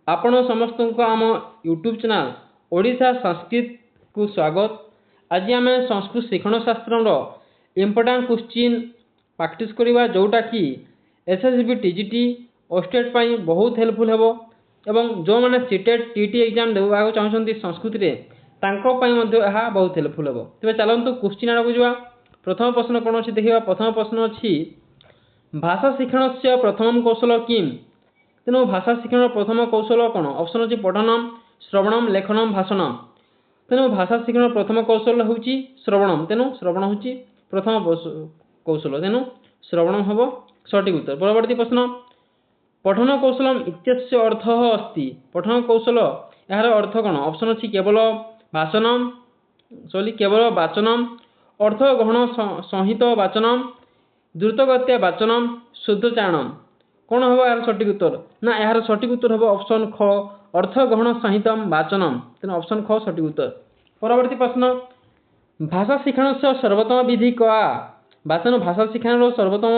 आपण समस्त को आम यूट्यूब चैनल ओडिशा संस्कृत को स्वागत। आज आम संस्कृत शिक्षण शास्त्र इम्पोर्टाट क्वेश्चन प्रैक्टिस करवा जोटा कि एसएसबी टीजीटी ओस्टेट पाई बहुत हेल्पफुल हेबो एवं जो मैंने सीटेट टीटी एग्जाम देवाक चाहते संस्कृत में बहुत हेल्पफुल हेबो। तेज चलतु क्वेश्चन आड़क जा। प्रथम प्रश्न कौन अच्छी देखा। प्रथम प्रश्न अच्छी भाषा शिक्षण से प्रथम कौशल किम। तेणु भाषा शिक्षण प्रथम कौशल कौन। ऑप्शन अच्छी पठनम श्रवणम लेखनम भाषणम। तेणु भाषा शिक्षण प्रथम कौशल हूँ श्रवणम। तेणु श्रवण हूँ प्रथम कौशल। तेणु श्रवणम हम सठिक उत्तर। परवर्ती प्रश्न पठन कौशलम इत्यस्य अर्थ अस्ति। पठन कौशल यार अर्थ कौन। ऑप्शन अच्छी केवल भाषणम केवल वाचनम अर्थ गहन संहित वाचनम द्रुतगत्या वाचनम शुद्धोच्चारणम। कौन हम यार सठिक उत्तर ना यार सठिक उत्तर हम ऑप्शन ख अर्थ गहन संहित वाचनम। तेना ऑप्शन ख सठिक उत्तर। परवर्ती प्रश्न भाषा शिक्षण से सर्वोत्तम विधि क्या। वाचन भाषा शिक्षण सर्वोत्तम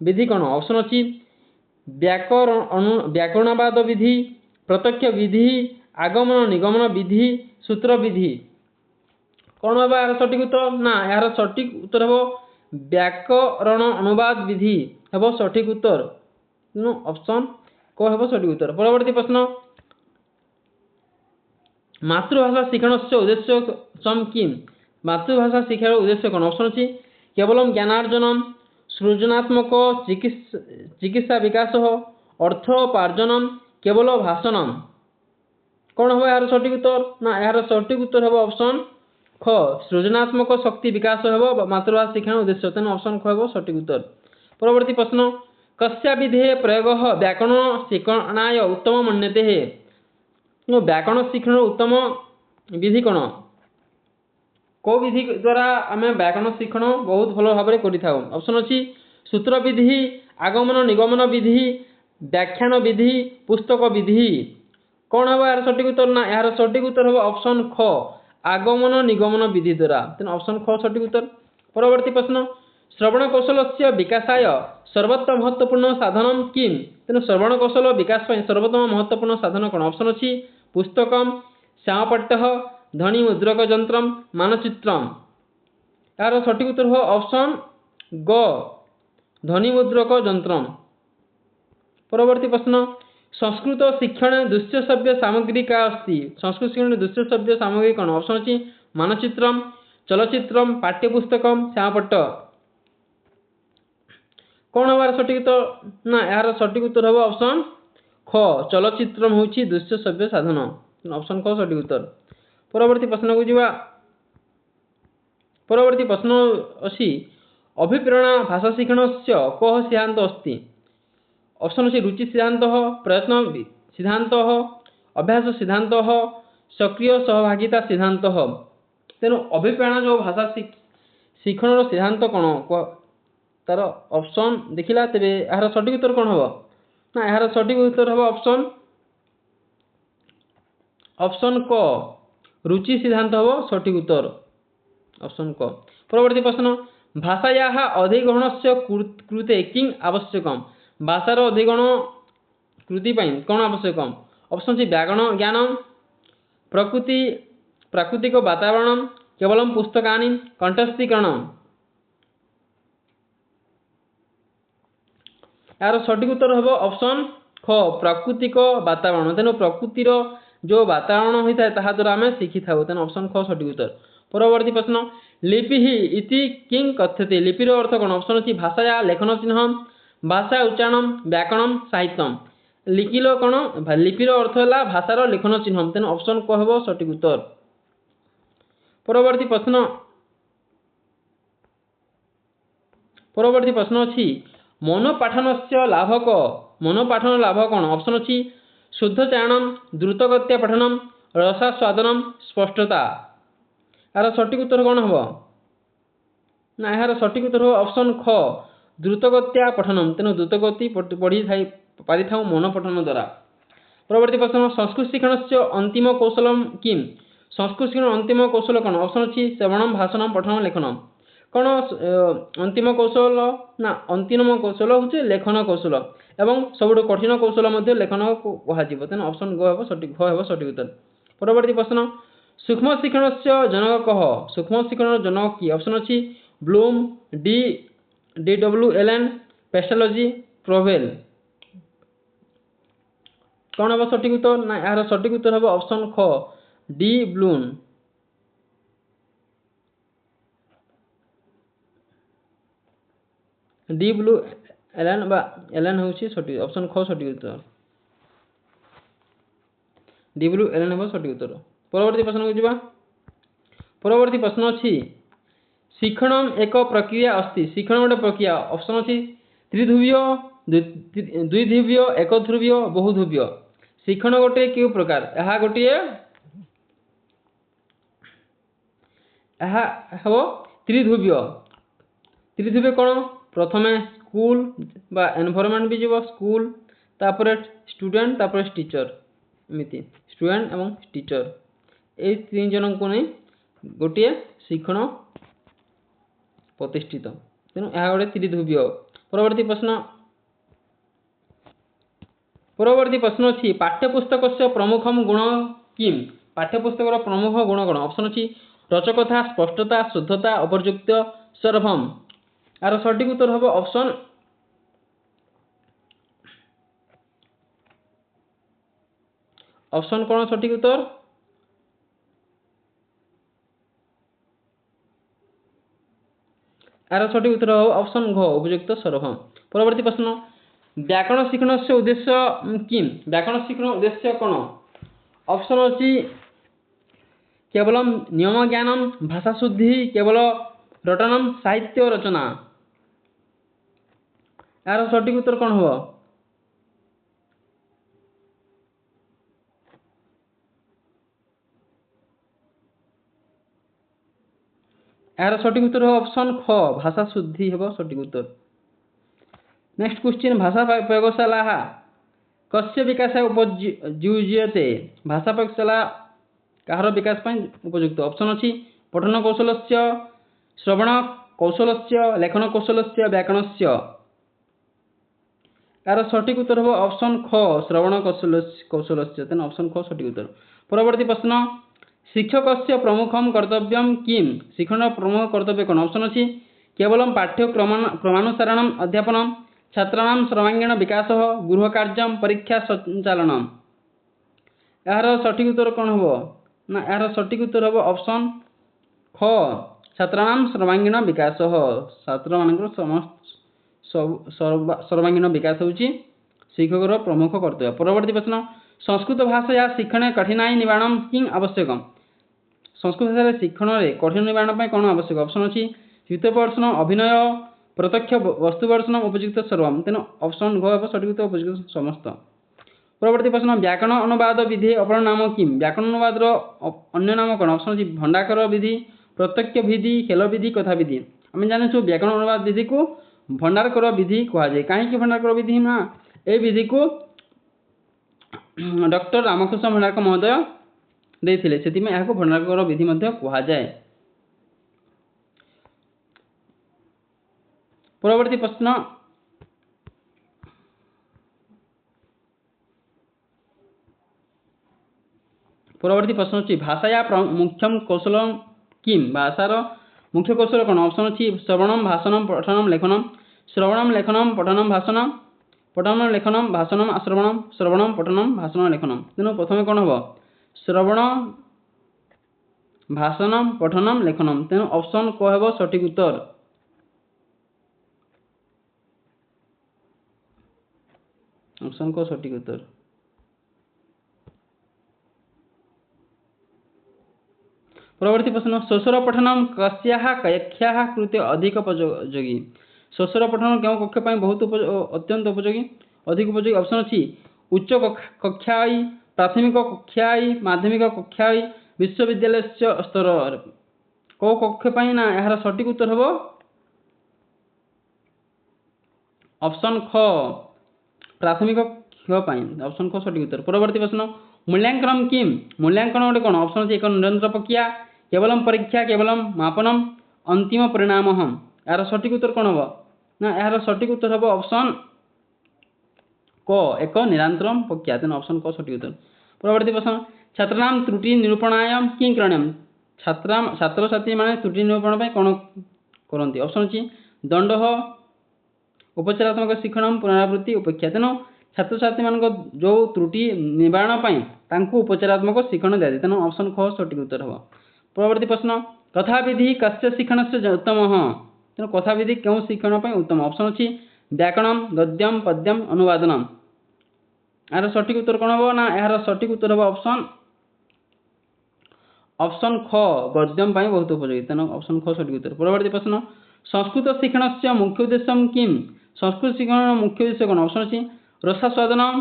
विधि कौन। ऑप्शन अच्छी व्याकरणवाद विधि प्रत्यक्ष विधि आगमन निगमन विधि सूत्र विधि। कौन हम यार सठिक उत्तर ना यार सठिक उत्तर हम व्याकरण अनुवाद विधि हम सठिक उत्तर। ऑप्शन क हम सठिक उत्तर। परवर्ती प्रश्न मातृभाषा शिक्षण से उद्देश्य सम किम। मातृभाषा शिक्षण उद्देश्य कौन। ऑप्शन अच्छी केवल ज्ञानार्जनम सृजनात्मक चिकित्सा विकास अर्थोपार्जनम केवल भाषणम। कौन हम यार सठिक उत्तर ना यार सठिक उत्तर हम ऑप्शन ख सृजनात्मक शक्ति विकास हो मातृभाषा शिक्षण उद्देश्य। तेना ऑप्शन ख हम सठिक उत्तर। परवर्ती प्रश्न कस्या विधे प्रयोग व्याकरण शिक्षणाय उत्तम मन्यते है। व्याकरण शिक्षण उत्तम विधि कौन। को विधि द्वारा आम व्याकरण शिक्षण बहुत भल भाव में कर। ऑप्शन अच्छी सूत्र विधि आगमन निगमन विधि व्याख्यान विधि पुस्तक विधि। कौन हम यार सठिक उत्तर ना यार सठिक उत्तर हम ऑप्शन ख आगमन निगमन विधि द्वारा। तेना ऑप्शन ख सठिक उत्तर। परवर्ती प्रश्न श्रवण कौशल से विकासाय सर्वोत्तम महत्वपूर्ण साधन किम। तेना श्रवण कौशल विकास सर्वोत्तम महत्वपूर्ण साधन कौन। ऑप्शन अच्छी पुस्तकम श्यामपट्ट ध्वनि मुद्रक यंत्र मानचित्रम। यार सठिक उत्तर हो ऑप्शन ग ध्वनि मुद्रक यंत्र। परवर्ती प्रश्न संस्कृत शिक्षण दृश्य श्रव्य सामग्री का अस्ति। संस्कृत शिक्षण दृश्य श्रव्य सामग्री कौन। ऑप्शन अच्छी मानचित्रम चलचित्रम पाठ्यपुस्तकम श्यामपट्ट। कौन हमार सठिक उत्तर ना यार सठिक उत्तर हम ऑप्शन ख चलचित्रम हूँ दृश्य श्रव्य साधन। ऑप्शन ख सठिक उत्तर। परवर्ती प्रश्न को जीवा। परवर्ती प्रश्न अच्छी अभिप्रेरणा भाषा शिक्षण से कह सिद्धांत अस्ति। ऑप्शन अच्छी रुचि सिद्धांत प्रयत्न सिद्धांत अभ्यास सिद्धांत सक्रिय सहभागिता सिद्धांत। तेणु अभिप्रेरणा जो भाषा शिक्षण सिद्धांत कौन तार ऑप्शन देखला तेरे यार सठिक उत्तर कौन हम ना यार सठिक उत्तर हम ऑप्शन क रुचि सिद्धांत हम सठिक उत्तर ऑप्शन क। परवर्ती प्रश्न भाषाया अधिग्रहण से कृते किं आवश्यकम। भाषार अधिग्रहण कृति कौन आवश्यक। ऑप्शन सी व्याकरण ज्ञान प्राकृतिक वातावरण केवल पुस्तकानि कंठस्थीकरण। यार सठिक उत्तर हम ऑप्शन ख प्राकृतिक वातावरण। तेणु प्रकृतिर जो वातावरण होता है ताहा द्वारा आम शिखी था। तेणु ऑप्शन ख सठिक उत्तर। परवर्ती प्रश्न लिपि इति किं कथ्यते। लिपिर अर्थ कौन। ऑप्शन अच्छी भाषाया लेखन चिन्ह भाषा उच्चारण व्याकरण साहित्यम। लिखिल कौन लिपिर अर्थ है भाषार लेखन चिन्ह। तेणु ऑप्शन क हम सठिक उत्तर। परवर्ती प्रश्न अच्छी मनोपाठन से लाभ क। मनोपाठन लाभ कौन। ऑप्शन अच्छी शुद्धोच्चारण द्रुतगत्या पठनम रसास्वादनम स्पष्टता। यार सठिक उत्तर कौन हम ना यार सठिक उत्तर हो ऑप्शन ख द्रुतगत्या पठनम। तेणु द्रुतगति पढ़ी पारि था मन पठन द्वारा। परवर्ती प्रश्न संस्कृत शिक्षण से अंतिम कौशल किम। संस्कृत शिक्षण अंतिम कौशल कौन। ऑप्शन अच्छी श्रवणम भाषणम पठनम लेखनम। कौन अंतिम कौशल ना अंतिम कौशल हूँ लेखन कौशल। एवं सबुठ कठिन कौशल लेखन को कहुब तेना ऑप्शन घ हे सठिक उत्तर। परवर्ती प्रश्न सूक्ष्म शिक्षण से जनक कह सूक्ष्म शिक्षण जनक किए ऑप्शन अच्छी ब्लूम डब्ल्यू एलन पेस्टोलॉजी प्रोवेल कौन हम सठिक उत्तर ना यार सठिक उत्तर हम ऑप्शन ख D Bloom D Bloom Allen Allen हूँ सठिक ऑप्शन ख सठिक उत्तर डी ब्लू एलन हम सठिक उत्तर। परवर्ती प्रश्न को जीवा परवर्ती प्रश्न अच्छी शिक्षण एक प्रक्रिया अस्ति शिक्षण गोटे प्रक्रिया ऑप्शन अच्छी त्रिध्रुवीय द्विध्रुवीय एक ध्रुवीय बहुध्रुवीय शिक्षण गोटे क्यों प्रकार यह गोटे हम त्रिध्रुवीय त्रिध्रुवीय कौन प्रथमे स्कूल बा एनवायरनमेंट भी जीव स्कूल तापर स्टूडेंट तापर टीचर एमती स्टूडेंट एवं टीचर ये तीन जन को नहीं गोटे शिक्षण प्रतिष्ठित तेणु यह गोटे त्रिध्रुवीय। परवर्ती प्रश्न अच्छी पाठ्यपुस्तक से प्रमुख गुण किम पाठ्यपुस्तक प्रमुख गुण कौन ऑप्शन अच्छी रचकथा स्पष्टता शुद्धता उपयुक्त सर्वम यार सठिक उत्तर हम ऑप्शन ऑप्शन कौन सठिक उत्तर यार सठिक उत्तर हो ऑप्शन घ उपयुक्त सर्वम। परवर्ती प्रश्न व्याकरण शिक्षण से उद्देश्य किम व्याकरण शिक्षण उद्देश्य कौन ऑप्शन अच्छी केवल नियम ज्ञानम भाषा शुद्धि केवल रटनम साहित्य रचना यार सठिक उत्तर कौन हो यार सठिक उत्तर हो ऑप्शन ख भाषा शुद्धि हम सठिक उत्तर। नेक्स्ट क्वेश्चन भाषा प्रयोगशाला कस्य विकास उपयुज्यते भाषा प्रयोगशाला कହାର विकास उपयुक्त ऑप्शन अच्छी पठन कौशल श्रवण कौशल लेखन कौशल व्याकरण यार सठिक उत्तर हम ऑप्शन ख श्रवण कौशल तेना ऑप्शन ख सठिक उत्तर। परवर्ती प्रश्न शिक्षक से प्रमुख कर्तव्य किम शिक्षण प्रमुख कर्तव्य कौन ऑप्शन अच्छी केवल पाठ्यक्रमानुसारण अध्यापन छात्राणाम सर्वांगीण विकास गृह कार्य परीक्षा संचालन यार सठिक उत्तर कौन हम ना यार सठिक उत्तर हम ऑप्शन ख छात्राणाम सर्वांगीण विकास छात्र मान सर्वांगीण विकास हूँ शिक्षक प्रमुख कर्तव्य। परवर्ती प्रश्न संस्कृत भाषा या शिक्षण कठिनाई निवारण किं आवश्यक संस्कृत भाषा शिक्षण में कठिन निवारण कौन आवश्यक ऑप्शन अच्छी तृतीय प्रश्न अभिनय प्रत्यक्ष वस्तुवर्षण उपयुक्त सर्वम तेना ऑप्शन घ सठिक उत्तर उपयुक्त समस्त। परवर्ती प्रश्न व्याकरण अनुवाद विधि अपर नाम किम व्याकरण अनुवाद अन्य नाम कौन ऑप्शन अच्छी भंडाकर विधि प्रत्यक्ष विधि खेल विधि कथा विधि आम जानी व्याकरण अनुवाद विधि को भंडारकर विधि कहुए कहीं भंडारकर विधि ना ये विधि को डॉक्टर रामकृष्ण भंडारकर महोदय देते से भंडारकर विधि कहुए। परवर्ती प्रश्न अच्छी भाषा या मुख्य कौशल किम भाषार मुख्य कौशल कौन ऑप्शन अच्छी श्रवणम भाषणम पठनम लेखनम श्रवणम लेखनम पठनम भाषणम पठनम लेखनम भाषणम आश्रवणम श्रवणम पठनम भाषण लेखनम तेणु प्रथम कौन हम श्रवण भाषणम पठनम लेखनम तेणु ऑप्शन क हेब सठिक उत्तर। ऑप्शन को सठिक उत्तर। परवर्ती प्रश्न स्वस्वर पठनम कस्याः कक्ष्याः कृते अधिक उपयोगी स्वस्वर पठन क्यों कक्ष बहुत अत्यंत उपयोगी अधिक उपयोगी ऑप्शन अच्छी उच्च कक्षा प्राथमिक कक्षा माध्यमिक कक्षा विश्वविद्यालय स्तर कौ कक्ष ना यार सठिक उत्तर हम ऑप्शन ख प्राथमिक ऑप्शन ख सठिक उत्तर। परवर्ती प्रश्न मूल्यांकन किम मूल्यांकन गोटे कौन ऑप्शन अच्छी एक निरंतर प्रक्रिया केवल परीक्षा केवल मापनम अंतिम परिणाम यार सठिक उत्तर कौन हम ना यार सठिक उत्तर हम ऑप्शन क एक निरंतरम प्रक्रिया तेणु ऑप्शन क सठिक उत्तर। परवर्ती प्रश्न छात्राणाम त्रुटि निरूपणाय किं करणीयम छात्र छात्री माने त्रुटि निरूपण पे कोन करंती ऑप्शन अछि दंड उपचारात्मक शिक्षण पुनरावृत्ति उपेक्षा तेणु छात्र छात्री मान जो त्रुटि निवारण पाई तांको उपचारात्मक शिक्षण दिया जाए तेणु ऑप्शन ख सठिक उत्तर हो। परवर्ती प्रश्न कथाविधि कस्य शिक्षणस्य उत्तम तेणु कथाविधि क्यों शिक्षण पाई उत्तम ऑप्शन अछि व्याकरण गद्यम पद्यम अनुवादनम यार सठिक उत्तर कौन हम ना यार सठिक उत्तर हम ऑप्शन ख गद्यम पाई बहुत उपयोगी तेणु ऑप्शन ख सठिक उत्तर। परवर्ती प्रश्न संस्कृत शिक्षणस्य मुख्य उद्देश्य किम संस्कृत शिक्षण मुख्य उद्देश्य कौन ऑप्शन अछि रसास्वादनम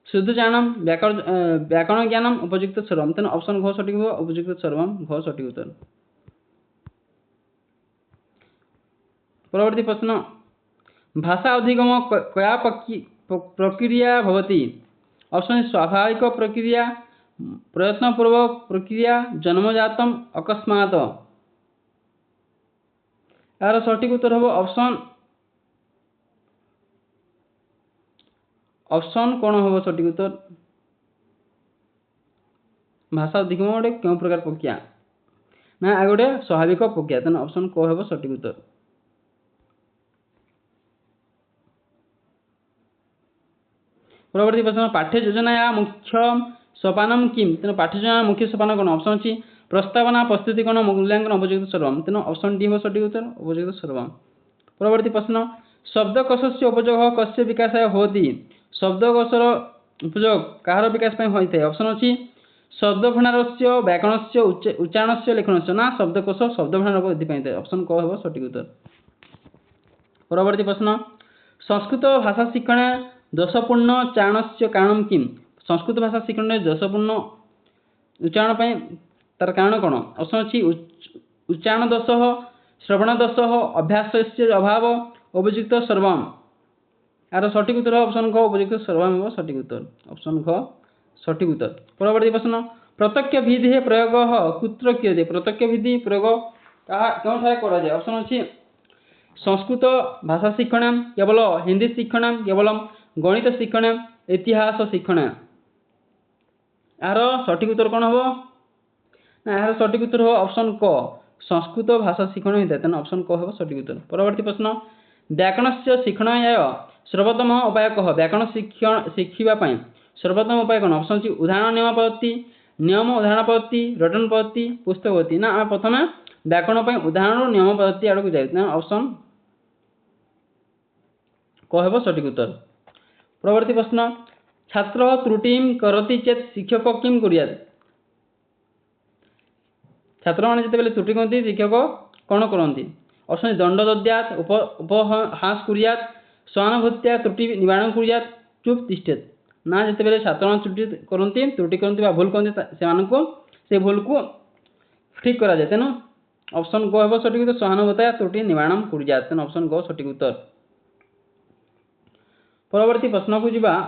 शुद्धचारणम व्याकरण ज्ञानम उपयुक्त सर्वम तेणु ऑप्शन घ सठिक हो उपयुक्त सर्वम घ सठिक उत्तर। परवर्ती प्रश्न भाषा अधिगम कया प्रक्रिया भवति ऑप्शन स्वाभाविक प्रक्रिया प्रयत्नपूर्वक प्रक्रिया जन्मजातम अकस्मात यार सठिक उत्तर हम ऑप्शन कौन हम सठिक उत्तर भाषा अधिगम गोटे क्यों प्रकार प्रक्रिया ना आ गोटे स्वाभाविक प्रक्रिया तेणु ऑप्शन क हम सठिक उत्तर। परवर्ती प्रश्न पाठ्य योजना या मुख्य सोपानम किम तेणु पाठ्य योजना मुख्य सोपान कौन ऑप्शन अच्छी प्रस्तावना प्रस्तुतिकरण मूल्यांकन उपयुक्त सर्वम तेणु ऑप्शन डी हम सठिक उत्तर उपयुक्त सर्वम। परवर्ती प्रश्न शब्दकोशस्य उपयोग कस्य विकासाय होती शब्दकोशर उपयोग कହାର विकास पाई होइଥାଏ ऑप्शन अच्छी शब्द भंडारस्य व्याकरणस्य उच्चारणस्य लेखनस्य ना शब्दकोश शब्द भंडार वृद्धि पाई ऑप्शन क हम सठिक उत्तर। परवर्ती प्रश्न संस्कृत भाषा शिक्षण दोषपूर्ण चारणस्य कारण किम संस्कृत भाषा शिक्षण दोषपूर्ण उच्चारण पाई तार कारण कौन ऑप्शन अच्छी उच्चारण दोष श्रवण दोष अभ्यास अभाव उपयुक्त सर्वम यार सठिक उत्तर ऑप्शन ख उपयुक्त सर्वम सठिक उत्तर ऑप्शन ख सठिक उत्तर। परवर्ती प्रश्न प्रत्यक्ष विधि प्रयोग कुत्र क्रियते प्रत्यक्ष विधि प्रयोग क्यों करा जाए ऑप्शन अच्छी संस्कृत भाषा शिक्षण केवल हिंदी शिक्षण केवल गणित शिक्षण इतिहास शिक्षण यार सठिक उत्तर कौन हम ना यार सठिक उत्तर हो ऑप्शन क संस्कृत भाषा शिक्षण होता है ऑप्शन क हम सठिक उत्तर। परवर्ती प्रश्न व्याकरणस्य शिक्षणाय सर्वोत्तम उपाय कह व्याकरण शिखा सर्वोत्तम उपाय कौन ऑप्शन अच्छी उदाहरण नियम पद्धति नियम उदाहरण पद्धति रटन पद्धति पुस्तक पद्धति ना प्रथम व्याकरण उदाहरण नियम पद्धति आड़ को जाए ऑप्शन क हम सठिक उत्तर। परवर्ती प्रश्न छात्र त्रुटि करती चेत शिक्षक किम करियात छात्र मैंने जिते त्रुटि करती शिक्षक कौन करती ऑप्शन दंड दद्यात उपहास करियात सहानुभूत्या त्रुटि निवारण करियात चुप तिष्ठेत ना जिते छात्र त्रुटि करती भूल करती से भूल को ठीक करा जाए तेणु ऑप्शन ग हम सठिक उत्तर सहानुभूत्या त्रुटि निवारण करियात तेणु ऑप्शन ग सठिक उत्तर। परवर्ती प्रश्न को जीवा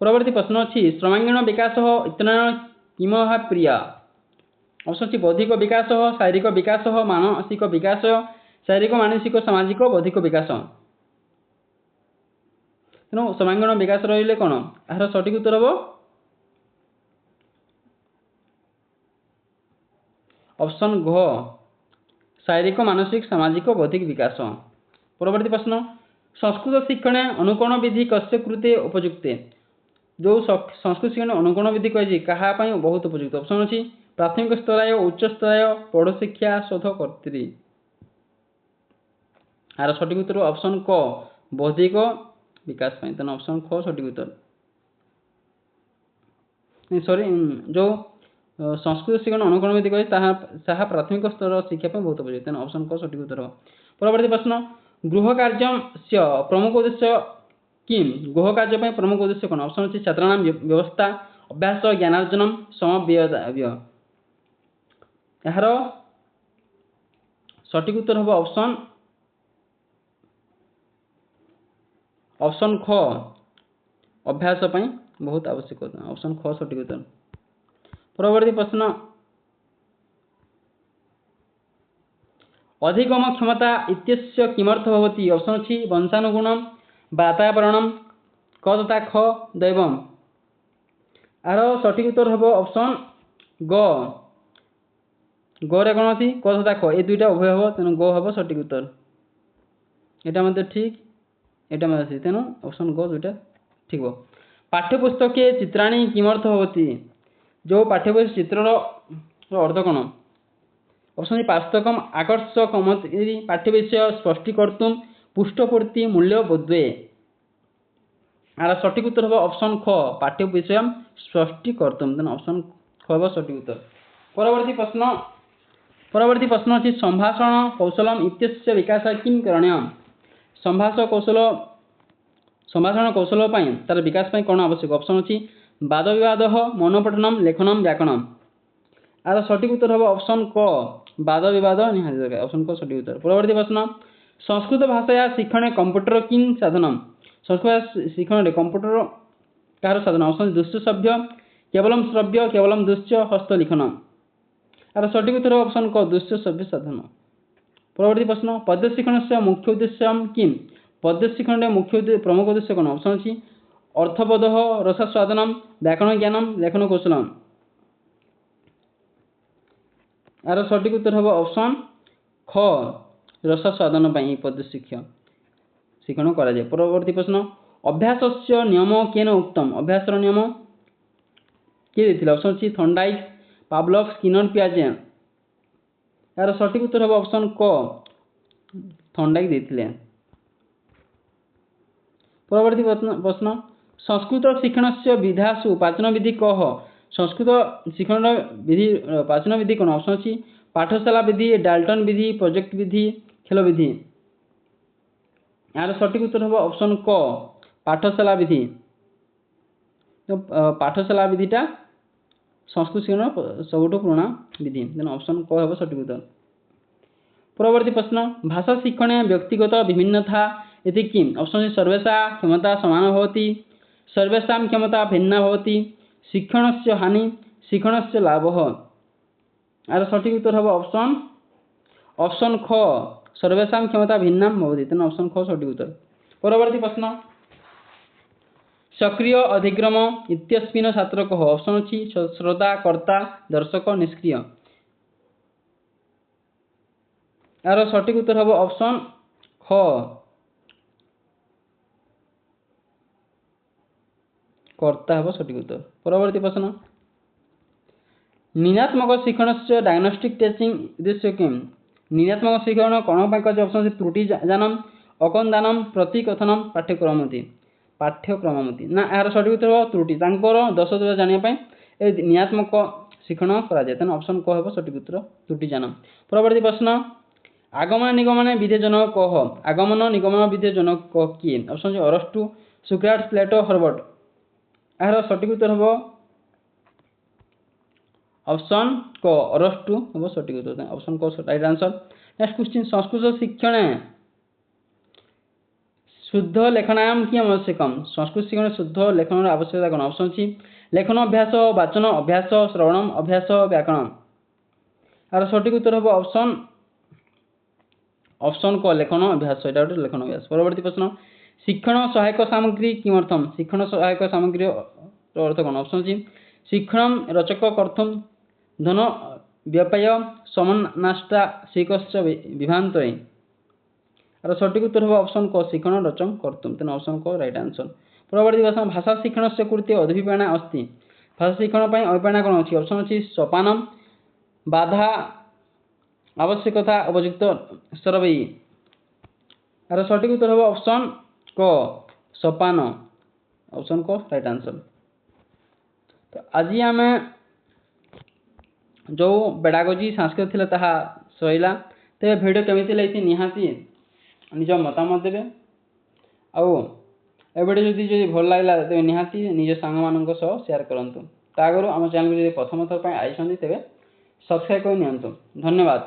परवर्ती प्रश्न अच्छी सर्वांगीण विकास इतना किम प्रिय ऑप्शन अच्छी बौद्धिक विकास शारीरिक विकास मानसिक विकास शारीरिक मानसिक सामाजिक बौद्धिक विकास तेणु सर्वांगीण विकास रही कौन यार सठिक उत्तर हम ऑप्शन घ शारीरिक मानसिक सामाजिक बौद्धिक विकास। परवर्ती प्रश्न संस्कृत शिक्षण अनुकरण विधि कस्य कृते उपयुक्ते जो संस्कृत शिक्षण अनुकरण विधि कही क्या बहुत उपयुक्त ऑप्शन अच्छी प्राथमिक स्तराय उच्च स्तराय पौढ़ शिक्षा शोधकर्त्री यार सठिक उत्तर ऑप्शन क बौद्धिक विकास तेना ऑप्शन ख सठिक उत्तर सॉरी जो संस्कृत शिक्षण अनुकरण विधि कही प्राथमिक स्तर शिक्षा बहुत उपयुक्त तेना ऑप्शन क सठिक उत्तर। परवर्ती प्रश्न गृह कार्य प्रमुख उद्देश्य किम गृह कार्य प्रमुख उद्देश्य कौन ऑप्शन अच्छी छात्राणाम व्यवस्था अभ्यास ज्ञानार्जन समव्यय यार सठिक उत्तर हम ऑप्शन ख अभ्यास बहुत आवश्यक ऑप्शन ख सठिक उत्तर। परवर्ती प्रश्न अधिगम क्षमता इत्यस्य किमर्थ भवति ऑप्शन अछि वंशानुगुणम वातावरणम क तथा ख दैवम। आर सठिक उत्तर हम ऑप्शन ग रे कौन अच्छी क तथा ख ये दुईटा उभय हम तेणु ग हम सठिक उत्तर। यहाँ मत ठीक यहाँ मत अच्छी तेणु ऑप्शन ग दुईटा ठीक हो। पाठ्यपुस्तके चित्राणी किमर्थ होती जो पाठ्यपुस्तक चित्र अर्थ कौन ऑप्शन पास्तकम आकर्षकमति पाठ्यविषय स्पष्टीकर्तुम पृष्ठपूर्ति मूल्य बोधवे। आर सठिक उत्तर हम ऑप्शन ख पाठ्यविषय स्पष्टीकर्तुम तेना ऑप्शन ख हम सठिक उत्तर। परवर्ती प्रश्न अच्छी संभाषण कौशलम इत्यस्य विकास किम करणीयम। संभाषण कौशल तार विकास कौन आवश्यक ऑप्शन अच्छी वाद विवाद मनोपठनम लेखनम व्याकरणम। आर सठिक उत्तर हम ऑप्शन क वाद विवाद निहाती दरकार ऑप्शन क सठिक उत्तर। परवर्ती प्रश्न संस्कृत भाषा शिक्षण कंप्यूटर किंग साधनम। संस्कृत शिक्षण कंप्यूटर कार साधन ऑप्शन दृश्य सभ्य केवलम श्रव्य केवलम दृश्य हस्तलिखन। आर सठिक उत्तर ऑप्शन क दृश्य सभ्य साधन। परवर्ती प्रश्न पद्य शिक्षण से मुख्य उद्देश्य किम। पद्य शिक्षण मुख्य प्रमुख उद्देश्य कौन ऑप्शन अच्छी अर्थबोध रसास्वादनम व्याकरण ज्ञानम लेखन कौशलम। आर सठिक उत्तर हम ऑप्शन ख रसास्वादन पद्य शिक्षण करा। परवर्ती प्रश्न अभ्यास नियम केन उक्तम। अभ्यास नियम किए देथिले ऑप्शन अच्छी थर्नडाइक पावलोव स्किनर पियाजे। यार सठिक उत्तर हम ऑप्शन क थर्नडाइक देथिले। परवर्ती प्रश्न संस्कृत शिक्षण से विधासु पाचन विधि कह। संस्कृत शिक्षण विधि पाचन विधि कौन ऑप्शन अच्छी पाठशाला विधि डाल्टन विधि प्रोजेक्ट विधि खेल विधि। यार सठिक उत्तर हम ऑप्शन क पाठशाला विधि। तो पाठशाला विधिटा संस्कृत शिक्षण सबुठ पुराणा विधि तेना ऑप्शन क हम सठिक उत्तर। परवर्ती प्रश्न भाषा शिक्षण व्यक्तिगत विभिन्नता इति किम ऑप्शन सर्वेषा क्षमता समान भवति सर्वेषां क्षमता भिन्ना भवति शिक्षणस्य हानि शिक्षणस्य लाभ। आर सठिक उत्तर हम ऑप्शन ख सर्वेषां क्षमता भिन्ना भवति तेना ऑप्शन ख सठिक उत्तर। परवर्ती प्रश्न सक्रिय अधिक्रम इत्यस्मिन् छात्र कह ऑप्शन अच्छी श्रोता कर्ता दर्शक निष्क्रिय। यार सठिक उत्तर हम ऑप्शन ख कर्ता हम सठिक उत्तर। परवर्ती प्रश्न निनात्मक शिक्षण से डायग्नोस्टिक टेस्टिंग उद्देश्य किम। निनात्मक शिक्षण कौन पाई ऑप्शन त्रुटि जानम अकंदानम प्रतिकथनम पाठ्यक्रममति ना यार सठिक उत्तर त्रुटि दश जानापी निनात्मक शिक्षण करा ऑप्शन क हम सठिक उत्तर त्रुटि जानम। परवर्ती प्रश्न आगमन निगमन विधेय जनक कह। आगमन निगमन विधेय जनक किए ऑप्शन अरस्तु सुक्राट्स प्लेटो हर्बर्ट। यार सठिक उत्तर हम ऑप्शन क अरस्तु हम सठिक उत्तर ऑप्शन क right answer. Next question Sanskrit शिक्षण शुद्ध लेखनायाम किम आवश्यकम। संस्कृत शिक्षण शुद्ध लेखन आवश्यकता कौन ऑप्शन अच्छी लेखन अभ्यास वाचन अभ्यास श्रवणम अभ्यास व्याकरण। यार सठिक उत्तर हम ऑप्शन क लेखन अभ्यास यहाँ गोटे लेखन अभ्यास। परवर्ती प्रश्न शिक्षण सहायक सामग्री किमर्थम। शिक्षण सहायक सामग्री अर्थ कौन ऑप्शन अच्छी शिक्षण रचक कर्थम धन व्यपाय समन्नाष्टा शिकश्च विभान्तरे। और सठिक उत्तर हम ऑप्शन क शिक्षण रचम कर्तुम तेना ऑप्शन क राइट आंसर। परवर्ती प्रश्न भाषा शिक्षण से कृते अभिप्रेरणा अस्ति। भाषा शिक्षण पर अभिप्रेरणा कौन अच्छी ऑप्शन अच्छी सोपानम बाधा आवश्यकता उपयुक्त सरवई। यार सठिक उत्तर हम ऑप्शन क सोपान ऑप्शन क राइट आंसर। तो आज आम जो पेडागोजी संस्कृत थिला ताहा सइला तेरे वीडियो केमिति लैछि निहाती निज मतामत देबे आउ एबडे जदि भल लागला तेबे निहाती निज सांग मानक सह शेयर करंतु। ता आगरु आम चैनल को जदि प्रथम थर पय आइछन्ती तेबे सब्सक्राइब कर नियंतु। धन्यवाद।